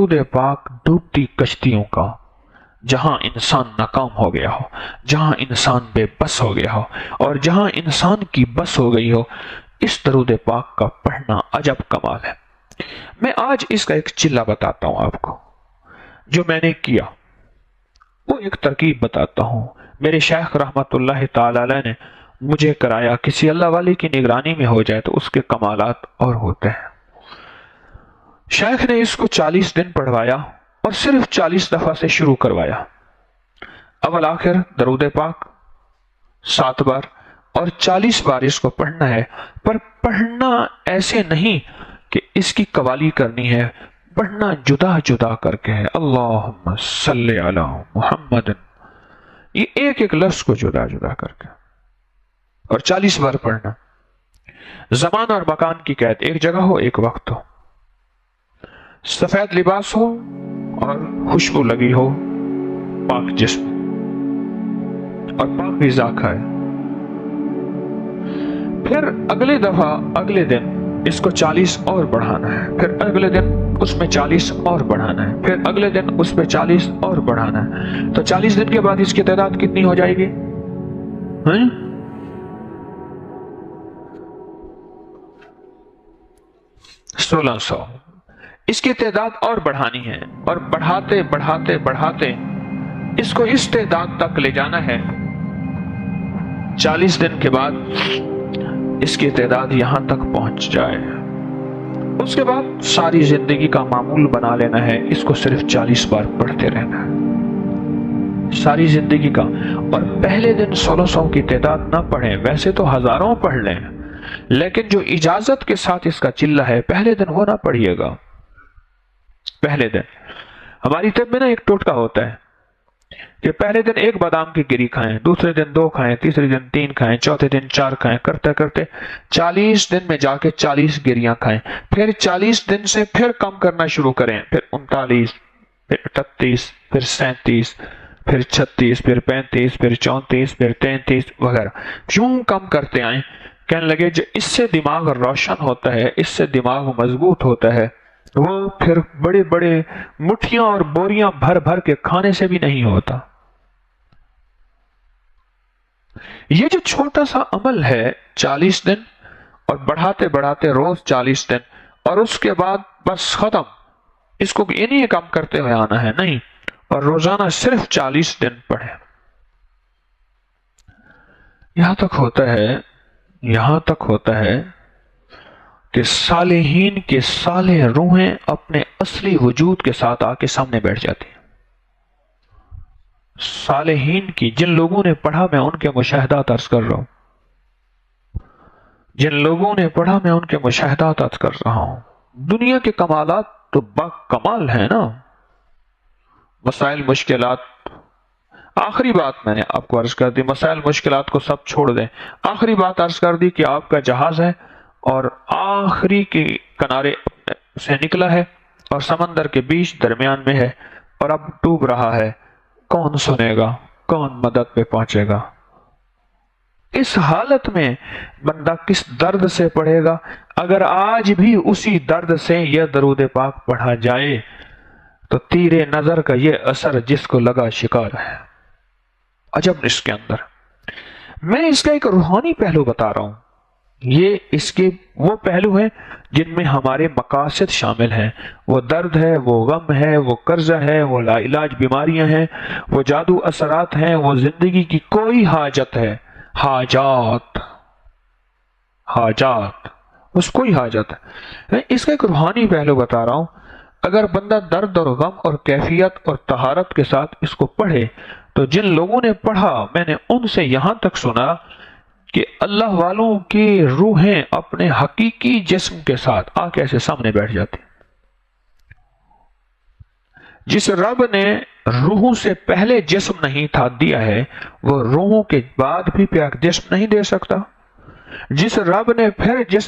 درود پاک ڈوبتی کشتیوں کا، جہاں انسان ناکام ہو گیا ہو، جہاں انسان بے بس ہو گیا ہو، اور جہاں انسان کی بس ہو گئی ہو، اس درود پاک کا پڑھنا عجب کمال ہے۔ میں آج اس کا ایک چلہ بتاتا ہوں آپ کو، جو میں نے کیا، وہ ایک ترکیب بتاتا ہوں۔ میرے شیخ رحمت اللہ تعالی علیہ نے مجھے کرایا، کسی اللہ والی کی نگرانی میں ہو جائے تو اس کے کمالات اور ہوتے ہیں۔ شیخ نے اس کو 40 دن پڑھوایا اور صرف 40 دفعہ سے شروع کروایا۔ اول آخر درود پاک 7 بار اور 40 بار اس کو پڑھنا ہے، پر پڑھنا ایسے نہیں کہ اس کی قوالی کرنی ہے، پڑھنا جدا جدا کر کے ہے۔ اللہم صلی علی محمد، یہ ایک ایک لفظ کو جدا جدا کر کے، اور 40 بار پڑھنا۔ زمان اور مکان کی قید، ایک جگہ ہو، ایک وقت ہو، سفید لباس ہو اور خوشبو لگی ہو، پاک جسم اور پاک غذا کھائے۔ پھر اگلے دفعہ اگلے دن اس کو 40 اور بڑھانا ہے، پھر اگلے دن اس میں 40 اور بڑھانا ہے، پھر اگلے دن اس پہ 40 اور بڑھانا ہے۔ تو 40 دن کے بعد اس کی تعداد کتنی ہو جائے گی؟ 1600۔ اس کی تعداد اور بڑھانی ہے، اور بڑھاتے بڑھاتے بڑھاتے اس کو اس تعداد تک لے جانا ہے۔ 40 دن کے بعد اس کی تعداد یہاں تک پہنچ جائے، اس کے بعد ساری زندگی کا معمول بنا لینا ہے، اس کو صرف 40 بار پڑھتے رہنا ہے ساری زندگی کا۔ اور پہلے دن 1600 کی تعداد نہ پڑھیں، ویسے تو ہزاروں پڑھ لیں، لیکن جو اجازت کے ساتھ اس کا چلہ ہے، پہلے دن وہ نہ پڑھیے گا۔ پہلے دن ہماری طب میں نا ایک ٹوٹکا ہوتا ہے کہ پہلے دن 1 بادام کی گری کھائیں، دوسرے دن 2 کھائیں، تیسرے دن 3 کھائیں، چوتھے دن 4 کھائیں، کرتے کرتے 40 دن میں جا کے 40 گریاں کھائیں۔ پھر 40 دن سے پھر کم کرنا شروع کریں، پھر 39، پھر 38، پھر 37، پھر 36، پھر 35، پھر 34، پھر 33 وغیرہ، یوں کم کرتے آئیں۔ کہنے لگے جو اس سے دماغ روشن ہوتا ہے، اس سے دماغ مضبوط ہوتا ہے، وہ پھر بڑے بڑے مٹھیاں اور بوریاں بھر بھر کے کھانے سے بھی نہیں ہوتا۔ یہ جو چھوٹا سا عمل ہے، 40 دن اور بڑھاتے بڑھاتے روز 40 دن، اور اس کے بعد بس ختم، اس کو انہیں کم کرتے ہوئے آنا ہے، نہیں، اور روزانہ صرف 40 دن پڑھیں۔ یہاں تک ہوتا ہے کہ صالحین کے صالح روحیں اپنے اصلی وجود کے ساتھ آ کے سامنے بیٹھ جاتی ہیں۔ صالحین کی، جن لوگوں نے پڑھا میں ان کے مشاہدات عرض کر رہا ہوں، جن لوگوں نے پڑھا میں ان کے مشاہدات عرض کر رہا ہوں۔ دنیا کے کمالات تو با کمال ہیں نا، مسائل مشکلات، آخری بات میں نے آپ کو عرض کر دی، مسائل مشکلات کو سب چھوڑ دیں۔ آخری بات عرض کر دی کہ آپ کا جہاز ہے اور آخری کے کنارے سے نکلا ہے اور سمندر کے بیچ درمیان میں ہے اور اب ڈوب رہا ہے، کون سنے گا، کون مدد پہ پہنچے گا؟ اس حالت میں بندہ کس درد سے پڑھے گا؟ اگر آج بھی اسی درد سے یہ درود پاک پڑھا جائے تو تیر نظر کا یہ اثر جس کو لگا شکار ہے۔ عجب اس کے اندر، میں اس کا ایک روحانی پہلو بتا رہا ہوں، یہ اس کے وہ پہلو ہیں جن میں ہمارے مقاصد شامل ہیں، وہ درد ہے، وہ غم ہے، وہ قرضہ ہے، وہ لا علاج بیماریاں ہیں، وہ جادو اثرات ہیں، وہ زندگی کی کوئی حاجت ہے، حاجات اس کوئی حاجت ہے۔ میں اس کا ایک روحانی پہلو بتا رہا ہوں، اگر بندہ درد اور غم اور کیفیت اور طہارت کے ساتھ اس کو پڑھے، تو جن لوگوں نے پڑھا میں نے ان سے یہاں تک سنا کہ اللہ والوں کی روحیں اپنے حقیقی جسم کے ساتھ آ کے ایسے سامنے بیٹھ جاتی۔ جس رب نے روحوں سے پہلے جسم نہیں تھا دیا ہے، وہ روحوں کے بعد بھی جسم نہیں دے سکتا۔ جس رب نے پھر جسم